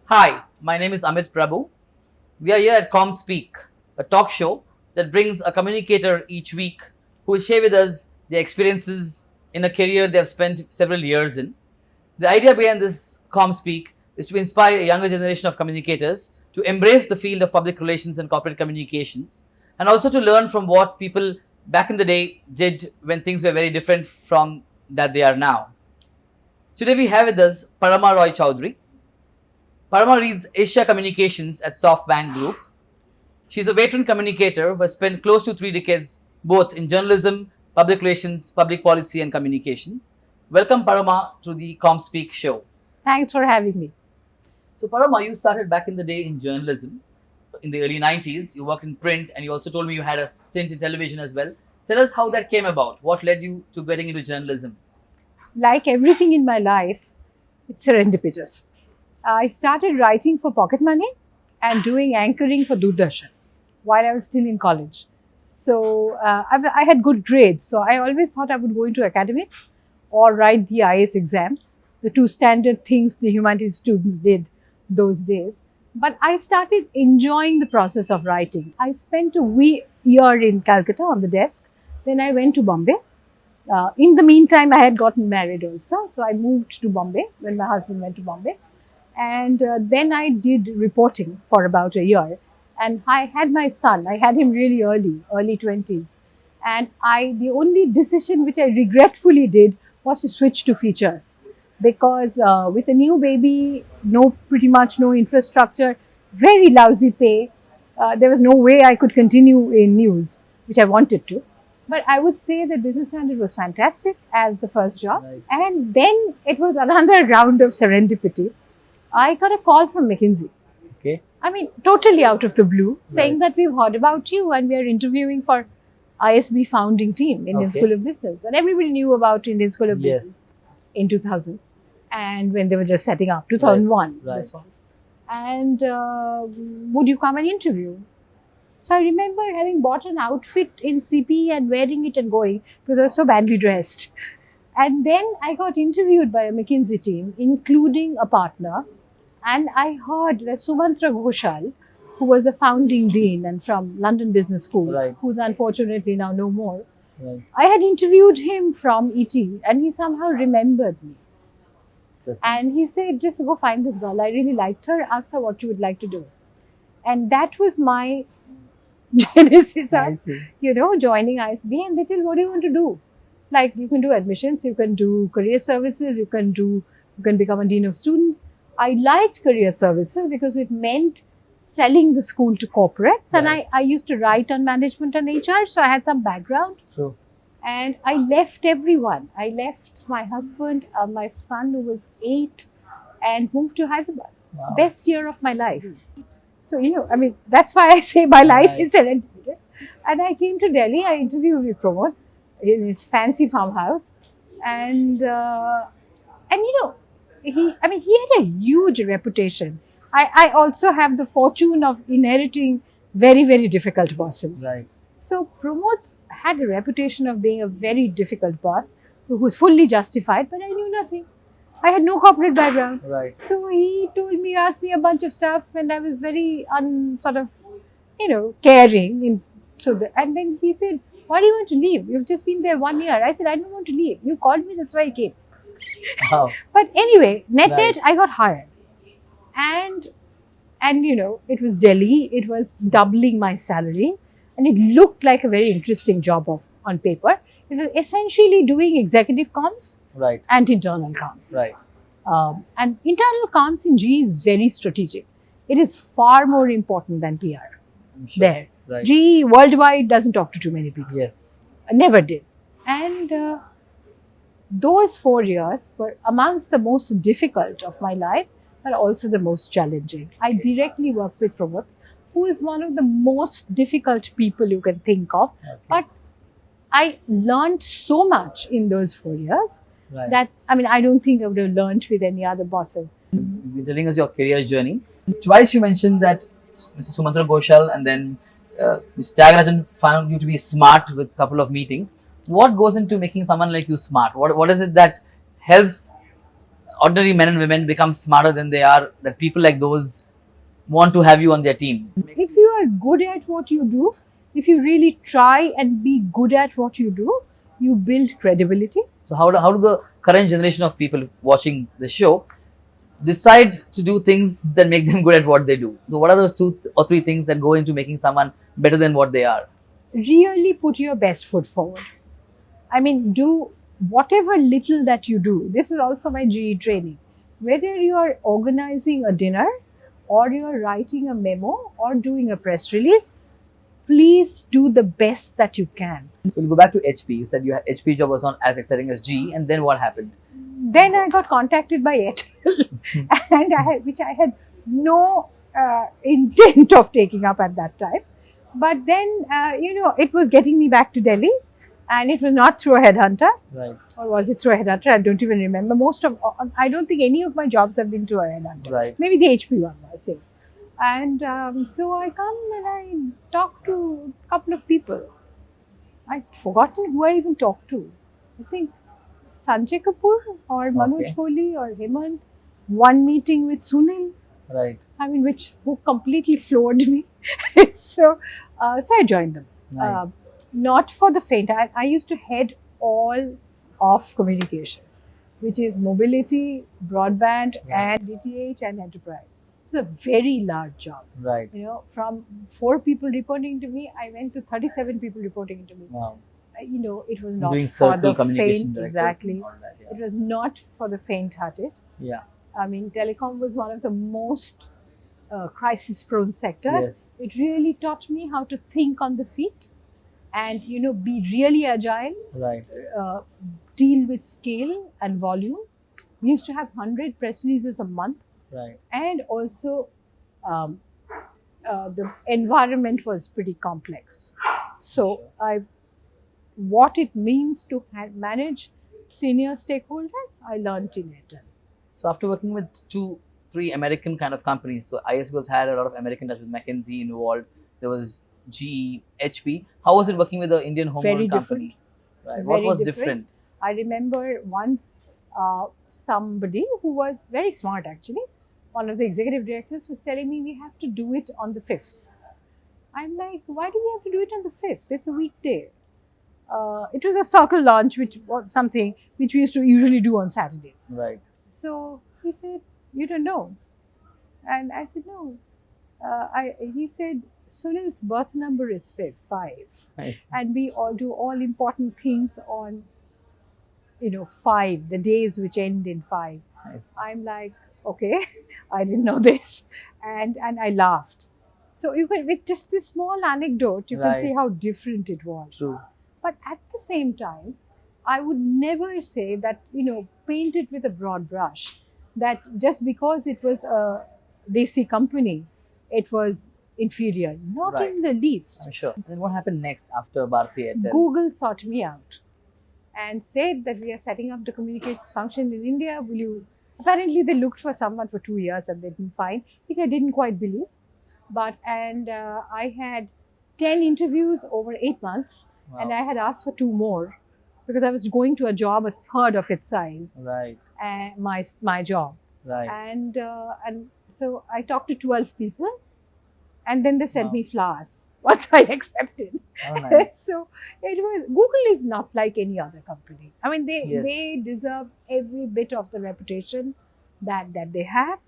Hi, my name is Amith Prabhu. We are here at ComSpeak, a talk show that brings a communicator each week who will share with us their experiences in a career they have spent several years in. The idea behind this ComSpeak is to inspire a younger generation of communicators to embrace the field of public relations and corporate communications, and also to learn from what people back in the day did when things were very different from that they are now. Today we have with us Paroma Roy Chowdhury. Paroma reads Asia Communications at SoftBank Group. She's a veteran communicator who has spent close to 3 decades both in journalism, public relations, public policy, and communications. Welcome, Paroma, to the ComSpeak show. Thanks for having me. So, Paroma, you started back in the day in journalism in the early 90s. You worked in print, and you also told me you had a stint in television as well. Tell us how that came about. What led you to getting into journalism? Like everything in my life, it's serendipitous. I started writing for pocket money and doing anchoring for Doordarshan while I was still in college. So I had good grades. So I always thought I would go into academics or write the IAS exams, the two standard things the humanities students did those days. But I started enjoying the process of writing. I spent a year in Calcutta on the desk. Then I went to Bombay. In the meantime, I had gotten married also. So I moved to Bombay when my husband went to Bombay. And then I did reporting for about a year. And I had my son. I had him really early 20s. And the only decision which I regretfully did was to switch to features. Because with a new baby, pretty much no infrastructure, very lousy pay, there was no way I could continue in news, which I wanted to. But I would say that Business Standard was fantastic as the first job. Right. And then it was another round of serendipity. I got a call from McKinsey. Okay. I mean, totally out of the blue, saying Right. that we've heard about you and we are interviewing for ISB founding team, Indian Okay. School of Business. And everybody knew about Indian School of Yes. Business in 2000. And when they were just setting up, 2001, Right. this was. And would you come and interview? So I remember having bought an outfit in CP and wearing it and going because I was so badly dressed. And then I got interviewed by a McKinsey team, including a partner. And I heard that Sumantra Ghoshal, who was the founding dean and from London Business School, Right. who's unfortunately now no more, Right. I had interviewed him from ET and he somehow remembered me. And he said, just go find this girl. I really liked her. Ask her what you would like to do. And that was my genesis I of, see. joining ISB. And they tell, what do you want to do? Like, you can do admissions, you can do career services, you can become a dean of students. I liked career services because it meant selling the school to corporates. And Right. I used to write on management and HR. So I had some background. So, And I left everyone. I left my husband, my son who was 8, and moved to Hyderabad. wow. Best year of my life. So, that's why I say my life Right. is serendipitous. And I came to Delhi. I interviewed with Pramod in his fancy farmhouse. And he had a huge reputation. I also have the fortune of inheriting very, very difficult bosses. Right. So Pramod had a reputation of being a very difficult boss who was fully justified, but I knew nothing. I had no corporate background. Right. So he asked me a bunch of stuff, and I was very caring. And then he said, why do you want to leave? You've just been there 1 year. I said, I don't want to leave. You called me, that's why I came. Wow. But anyway, net, Right. I got hired. And it was Delhi. It was doubling my salary. And it looked like a very interesting job on paper. It was essentially doing executive comms Right. and internal comms. Right. And internal comms in GE is very strategic. It is far more important than PR I'm sure. there. Right. GE worldwide doesn't talk to too many people. Yes. I never did. And those 4 years were amongst the most difficult of my life, but also the most challenging. I directly worked with Pramod, who is one of the most difficult people you can think of. Okay. But I learned so much in those 4 years Right. that, I don't think I would have learned with any other bosses. You're telling us your career journey. Twice you mentioned that Mr. Sumantra Ghoshal and then Mr. Tyagarajan found you to be smart with a couple of meetings. What goes into making someone like you smart? What is it that helps ordinary men and women become smarter than they are, that people like those want to have you on their team. If you are good at what you do, if you really try and be good at what you do, you build credibility. So how do the current generation of people watching the show decide to do things that make them good at what they do? So what are the 2 or 3 things that go into making someone better than what they are? Really put your best foot forward. I mean, do whatever little that you do. This is also my GE training. Whether you are organizing a dinner or you are writing a memo or doing a press release, please do the best that you can. We'll go back to HP. You said your HP job was not as exciting as GE, and then what happened? Then I got contacted by Airtel, and which I had no intent of taking up at that time. But then, it was getting me back to Delhi, and it was not through a headhunter. Right. Or was it through a headhunter? I don't even remember. I don't think any of my jobs have been through a headhunter. Right. Maybe the HP one was, yes. And so I come and I talk to a couple of people. I'd forgotten who I even talked to. I think Sanjay Kapoor or Manoj Kohli or Hemant. One meeting with Sunil. Right. I mean, who completely floored me. so I joined them. Nice. Not for the faint. I used to head all of communications, which is mobility, broadband, Right. and DTH and enterprise. It's a very large job. Right. From 4 people reporting to me, I went to 37 people reporting to me. Wow. It was not Doing for circle the communication faint. directors Exactly. and all that, yeah. It was not for the faint-hearted. Yeah. I mean, telecom was one of the most crisis-prone sectors. Yes. It really taught me how to think on the feet, and be really agile. Right. Deal with scale and volume. We used to have 100 press releases a month, Right. and also the environment was pretty complex. So what it means to manage senior stakeholders, I learned in Airtel. So after working with 2-3 American kind of companies, so ISB was had a lot of American touch with McKinsey involved. There was GE, HP. How was it working with the Indian Very homegrown company? Right. What Very was different. different? I remember once somebody who was very smart, actually, one of the executive directors, was telling me we have to do it on the 5th. I'm like, why do we have to do it on the 5th? It's a weekday. It was a circle launch, which was something which we used to usually do on Saturdays. Right. So he said, you don't know. And I said, no. He said, Sunil's birth number is 5. Nice. And we all do all important things on, 5, the days which end in 5. Nice. I'm like, okay, I didn't know this. And I laughed. So with just this small anecdote, you Right. can see how different it was. True. But at the same time, I would never say that, paint it with a broad brush, that just because it was a desi company, it was inferior. Not Right. in the least. I'm sure. Then what happened next after Bharti Airtel? Google sought me out and said that we are setting up the communications function in India. Will you? Apparently, they looked for someone for 2 years and they didn't find, which I didn't quite believe. I had 10 interviews over 8 months, Wow. and I had asked for 2 more because I was going to a job a third of its size, Right. my job. Right. And so I talked to 12 people, and then they sent Wow. me flowers once I accepted. Oh, nice. So Google is not like any other company. I mean, Yes. they deserve every bit of the reputation that they have.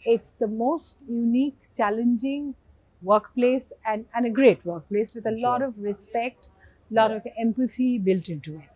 It's the most unique, challenging workplace and a great workplace with a I'm lot sure. of respect, lot of empathy built into it.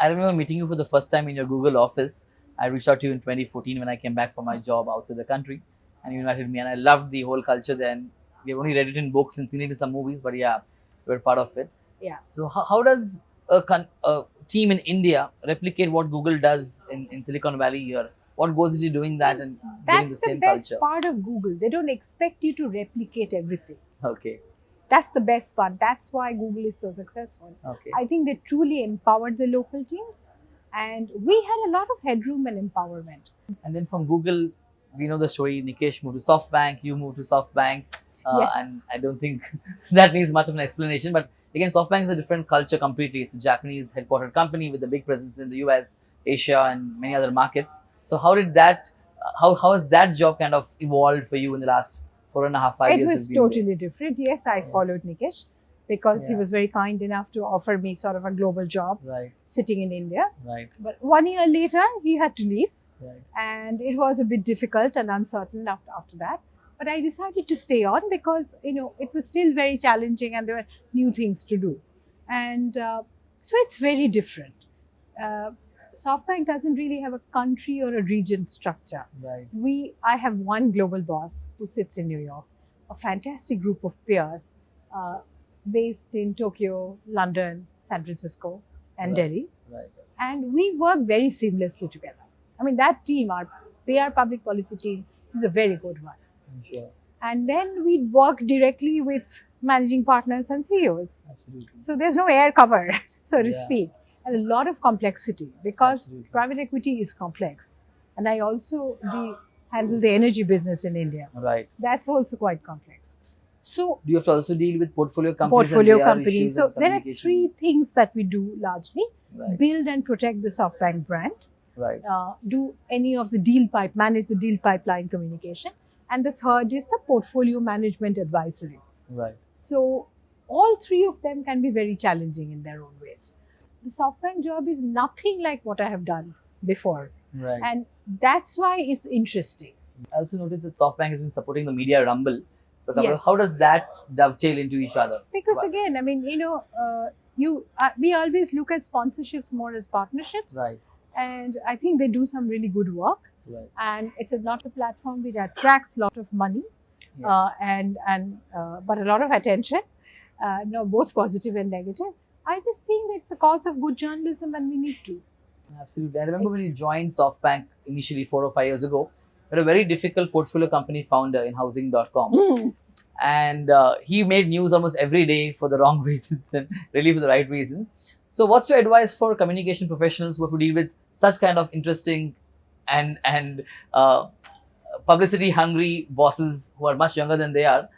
I remember meeting you for the first time in your Google office. I reached out to you in 2014 when I came back from my job outside the country, and you invited me, and I loved the whole culture then. We've only read it in books and seen it in some movies, but yeah, we were part of it. Yeah. So how does a team in India replicate what Google does in Silicon Valley here? What goes into doing that and getting the That's the same best culture? part of Google. They don't expect you to replicate everything. Okay. That's the best part. That's why Google is so successful. Okay. I think they truly empowered the local teams, and we had a lot of headroom and empowerment. And then from Google, we know the story. Nikesh moved to SoftBank. You moved to SoftBank. Yes. And I don't think that needs much of an explanation. But again, SoftBank is a different culture completely. It's a Japanese headquartered company with a big presence in the US, Asia, and many other markets. So how did that, how has that job kind of evolved for you in the last 4.5, 5 It years? was totally different. Yes, I followed Nikesh because he Yeah. was very kind enough to offer me sort of a global job Right, sitting in India. right, But 1 year later, he had to leave, right, and it was a bit difficult and uncertain after that. But I decided to stay on because it was still very challenging and there were new things to do, and so it's very different. Uh, SoftBank doesn't really have a country or a region structure. right, I have one global boss who sits in New York, a fantastic group of peers uh, based in Tokyo, London, San Francisco, and Right. Delhi, right, and we work very seamlessly together. I mean, that team, our PR public policy team, is a very good one. I'm sure, And then we work directly with managing partners and CEOs. absolutely. So there's no air cover, so to Yeah. speak, and a lot of complexity because Absolutely. private equity is complex. And I also handle the energy business in India. Right. That's also quite complex. So Do you have to also deal with portfolio companies? portfolio and their companies. issues So and there are communication? three things that we do largely: Right, build and protect the SoftBank brand, right, do any of the manage the deal pipeline communication, and the third is the portfolio management advisory. right, So all three of them can be very challenging in their own ways. The SoftBank job is nothing like what I have done before, right. and that's why it's interesting. I also noticed that SoftBank has been supporting the media rumble. For a couple Yes. How does that dovetail into each other? Because Right. again, I mean, we always look at sponsorships more as partnerships, Right, and I think they do some really good work. right, And it's not a platform which attracts a lot of money, Yeah. but a lot of attention. Both positive and negative. I just think it's a cause of good journalism, and we need to. absolutely. I remember when you joined SoftBank initially 4 or 5 years ago, you were a very difficult portfolio company founder in housing.com. And he made news almost every day for the wrong reasons and really for the right reasons. So what's your advice for communication professionals who have to deal with such kind of interesting and publicity hungry bosses who are much younger than they are?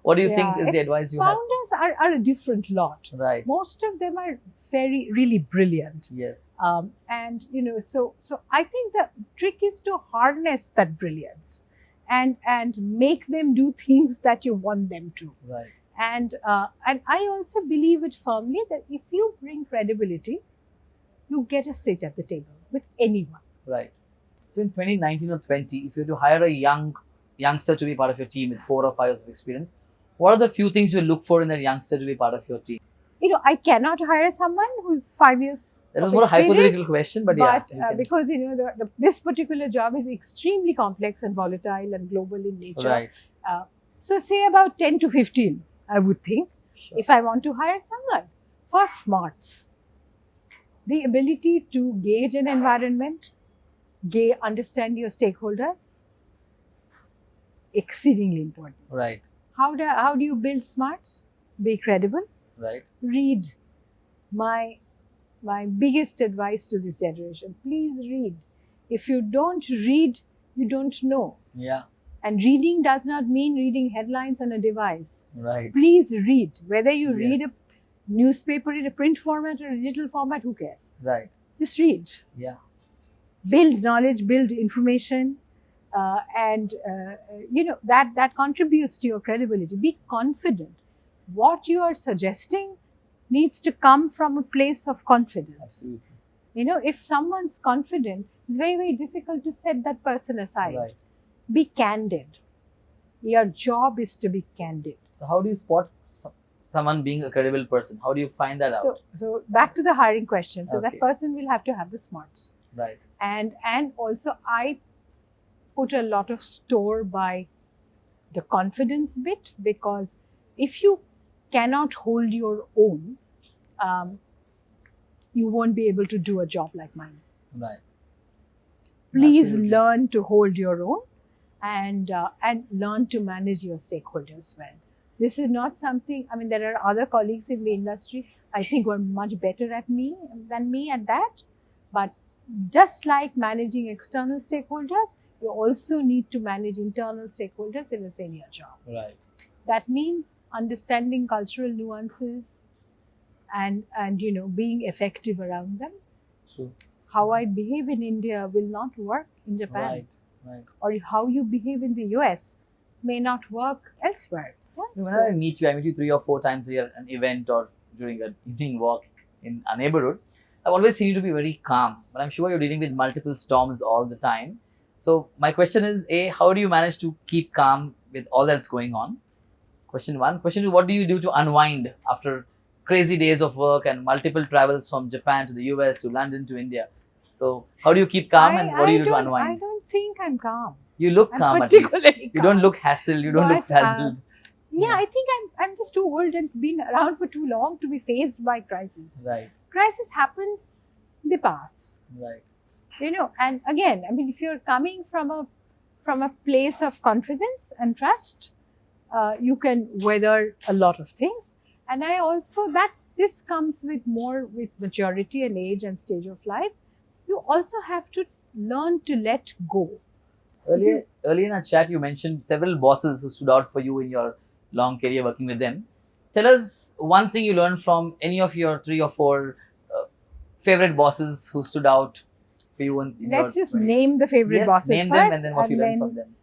What do you think is the advice you have? Founders are a different lot. Right, Most of them are really brilliant. yes, And so I think the trick is to harness that brilliance and make them do things that you want them to. right, And I also believe it firmly that if you bring credibility, you get a seat at the table with anyone. right. So in 2019 or 20, if you were to hire a youngster to be part of your team with 4 or 5 years of experience, what are the few things you look for in that youngster to be part of your team? I cannot hire someone who's 5 years. That was of more a experience, hypothetical question, but yeah. you can- because this particular job is extremely complex and volatile and global in nature. Right. So say about 10 to 15, I would think, Sure. if I want to hire someone. First, smarts. The ability to gauge an environment, understand your stakeholders, exceedingly important. Right, How do you build smarts? Be credible. right, Read. My biggest advice to this generation: please read. If you don't read, you don't know. yeah, And reading does not mean reading headlines on a device. right, Please read. Whether you read a Yes. newspaper in a print format or a digital format, who cares? right, Just read. yeah, Build knowledge, build information, and that contributes to your credibility. Be confident. What you are suggesting needs to come from a place of confidence. absolutely, If someone's confident, it's very difficult to set that person aside. right. Be candid. Your job is to be candid. So how do you spot someone being a credible person? How do you find that out? So back to the hiring question. So that Okay. person will have to have the smarts. Right, And also I put a lot of store by the confidence bit, because if you cannot hold your own, you won't be able to do a job like mine. right. Please Absolutely. learn to hold your own and learn to manage your stakeholders well. This is not something, I mean, there are other colleagues in the industry, I think, who are much better than me at that. But just like managing external stakeholders, you also need to manage internal stakeholders in a senior job. Right, That means understanding cultural nuances and being effective around them. true. how I behave in India will not work in Japan, Right. Right. or how you behave in the US may not work elsewhere. Yeah? When So- I meet you 3 or 4 times a year, an event or during an evening walk in a neighborhood. I've always seen you to be very calm, but I'm sure you're dealing with multiple storms all the time. So my question is, A, how do you manage to keep calm with all that's going on? Question one. Question two, what do you do to unwind after crazy days of work and multiple travels from Japan to the US to London to India? So how do you keep calm and what do you do to I unwind? don't think I'm calm. You look I'm calm at least. particularly You don't calm. look hassled, you don't look But, frazzled. Yeah, I think I'm just too old and been around for too long to be faced by crisis. Right, Crisis happens, they pass. right, And again, I mean, if you're coming from a place of confidence and trust, you can weather a lot of things. And I also that this comes with maturity and age and stage of life. You also have to learn to let go. Earlier in our chat, you mentioned several bosses who stood out for you in your long career working with them. Tell us one thing you learned from any of your 3 or 4 favorite bosses who stood out for you. Let's just name the favorite bosses name first. them and then what you learned from them.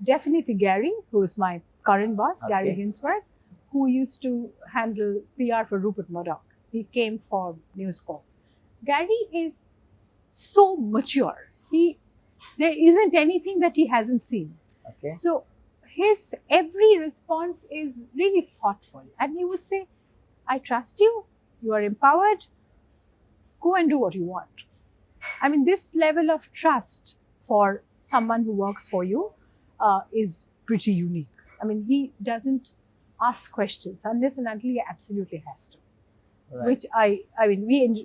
Definitely Gary, who is my current boss, Gary Okay. Ginsberg, who used to handle PR for Rupert Murdoch. He came for News Corp. Gary is so mature. There isn't anything that he hasn't seen. Okay. So his every response is really thoughtful. And he would say, I trust you, you are empowered, go and do what you want. I mean, this level of trust for someone who works for you is pretty unique. I mean, he doesn't ask questions unless and until he absolutely has to. Right. Which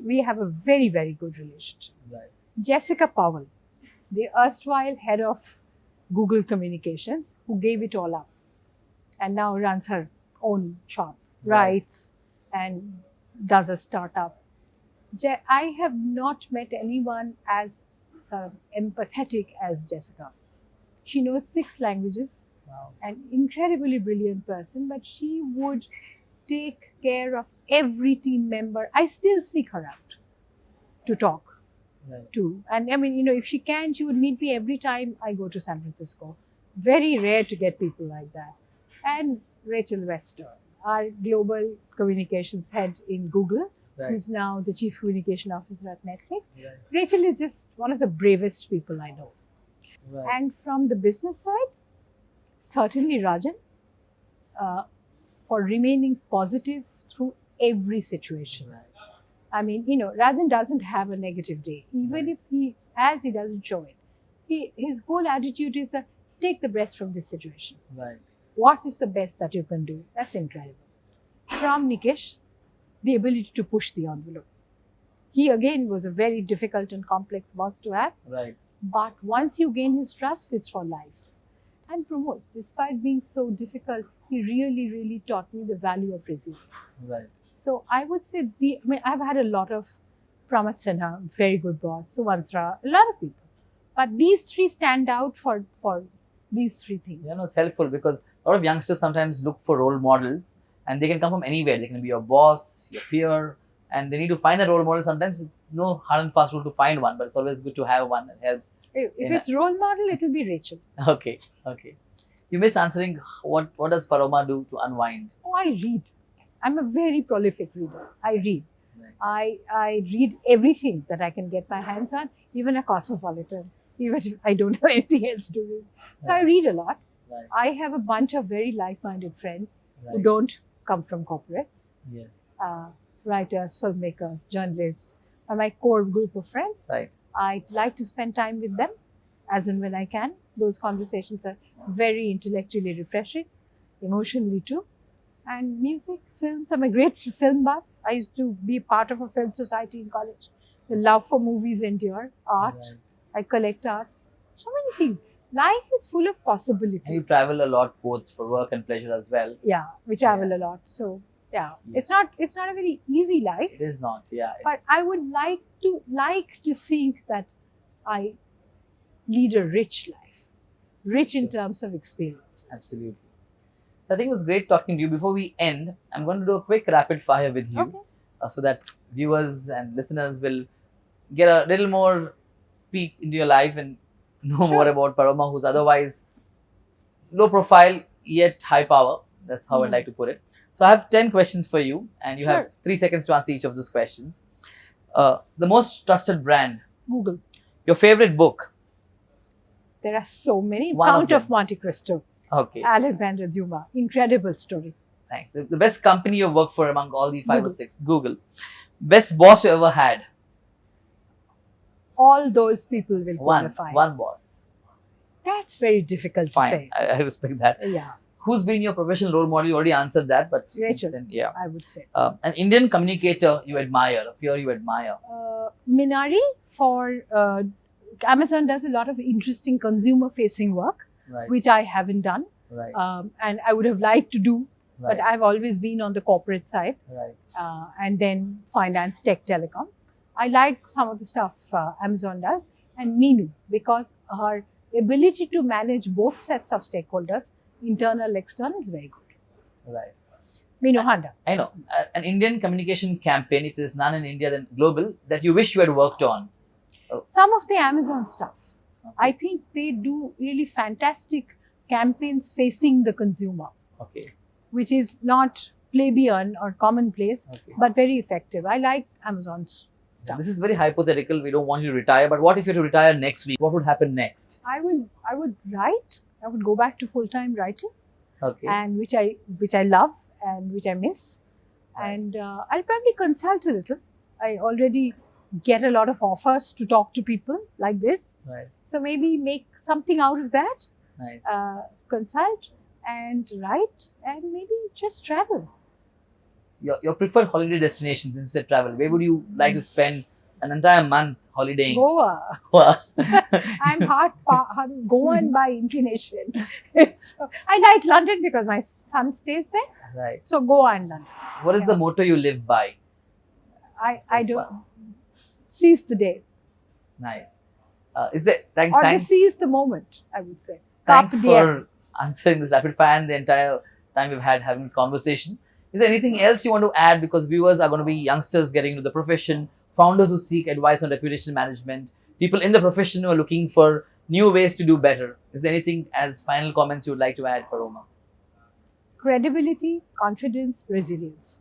we have a very, very good relationship. Right. Jessica Powell, the erstwhile head of Google Communications, who gave it all up and now runs her own shop, Right. writes and does a startup. I have not met anyone as sort of empathetic as Jessica. She knows 6 languages, Wow. an incredibly brilliant person, but she would take care of every team member. I still seek her out to talk Right. to. And I mean, if she can, she would meet me every time I go to San Francisco. Very rare to get people like that. And Rachel Wester, our global communications head in Google, Right. who's now the chief communication officer at Netflix. Right. Rachel is just one of the bravest people I know. Right. And from the business side, certainly Rajan, for remaining positive through every situation. Right. I mean, Rajan doesn't have a negative day. Even if he doesn't show it. His whole attitude is take the best from this situation. Right. What is the best that you can do? That's incredible. From Nikesh, the ability to push the envelope. He again was a very difficult and complex boss to have. Right. But once you gain his trust, it's for life. And Pramod, despite being so difficult, he really, really taught me the value of resilience. Right. So I would say, I've had a lot of Pramod Sinha, very good boss, Sumantra, a lot of people. But these 3 stand out for these 3 things. It's helpful because a lot of youngsters sometimes look for role models and they can come from anywhere. They can be your boss, your peer, and they need to find a role model. Sometimes it's no hard and fast rule to find one, but it's always good to have one that helps. If it's role model, it'll be Rachel. Okay. You missed answering what does Paroma do to unwind? Oh, I read. I'm a very prolific reader. I read. Right. I read everything that I can get my hands on, even a cosmopolitan, even if I don't have anything else to read. So I read a lot. Right. I have a bunch of very like-minded friends who Right. don't come from corporates. Yes. Writers, filmmakers, journalists are my core group of friends. Right. I like to spend time with them as and when I can. Those conversations are very intellectually refreshing, emotionally too. And music, films, I'm a great film buff. I used to be part of a film society in college. The love for movies endure, art. Right. I collect art. So many things. Life is full of possibilities. And you travel a lot both for work and pleasure as well. Yeah, we travel a lot. So yeah, Yes. it's not a very easy life. It is not, yeah. But I would like to think that I lead a rich life, rich in Sure. terms of experiences. Absolutely. I think it was great talking to you. Before we end, I'm going to do a quick rapid fire with you Okay. so that viewers and listeners will get a little more peek into your life and know Sure. more about Paroma, who's otherwise low profile yet high power. That's how I'd like to put it. So I have 10 questions for you, and you have Sure. 3 seconds to answer each of those questions. The most trusted brand, Google. your favorite book. There are so many. One of Count of them. Monte Cristo. Okay, Alexander Dumas. Incredible story. thanks. The best company you've worked for among all the 5 or Google. 6. Google. Best boss you ever had. All those people will One qualify. boss. That's very difficult to Fine, say. I respect that. Yeah, Who's been your professional role model? You already answered that, but Rachel. yeah. I would say. An Indian communicator you admire, a peer you admire. Minari for Amazon does a lot of interesting consumer-facing work, Right, which I haven't done, right, and I would have liked to do, right, but I've always been on the corporate side, right. and then finance, tech, telecom. I like some of the stuff Amazon does, and Meenu, because her ability to manage both sets of stakeholders, internal, external, is very good. Right. Meenu Honda. I know. An Indian communication campaign, if there's none in India, then global, that you wish you had worked on. Some of the Amazon stuff. Okay. I think they do really fantastic campaigns facing the consumer, Okay. which is not plebeian or commonplace, Okay. but very effective. I like Amazon's stuff. This is very hypothetical. We don't want you to retire, but what if you had to retire next week? What would happen next? I would write. I would go back to full-time writing, Okay. and which I love and which I miss. Right. And I'll probably consult a little. I already get a lot of offers to talk to people like this. Right. So maybe make something out of that. Nice. Consult and write and maybe just travel. Your preferred holiday destinations, since you said travel, where would you like to spend an entire month holidaying? Goa. Goa. I'm Goan by inclination. So, I like London because my son stays there. Right. So Goa and London. What is the motto you live by? I That's do fun. seize the day. Nice. Is there? Or Thanks. seize the moment, I would say. Thanks Carpe for diem. answering this rapid fire and the entire time we've had having this conversation. Is there anything else you want to add? Because viewers are going to be youngsters getting into the profession, founders who seek advice on reputation management, people in the profession who are looking for new ways to do better. Is there anything as final comments you would like to add, Paroma? Credibility, confidence, resilience.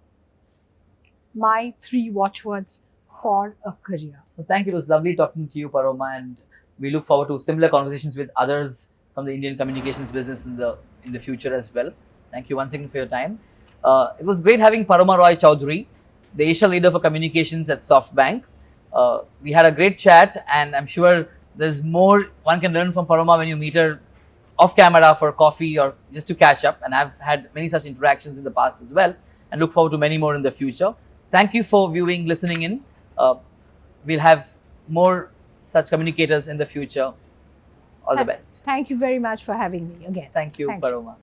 My 3 watchwords for a career. So thank you. It was lovely talking to you, Paroma, and we look forward to similar conversations with others from the Indian communications business in the future as well. Thank you once again for your time. It was great having Paroma Roy Chowdhury, the Asia leader for communications at SoftBank. We had a great chat, and I'm sure there's more one can learn from Paroma when you meet her off camera for coffee or just to catch up. And I've had many such interactions in the past as well, and look forward to many more in the future. Thank you for viewing, listening in. We'll have more such communicators in the future. All the best. Thank you very much for having me again. Thank you, Thank you. Paroma.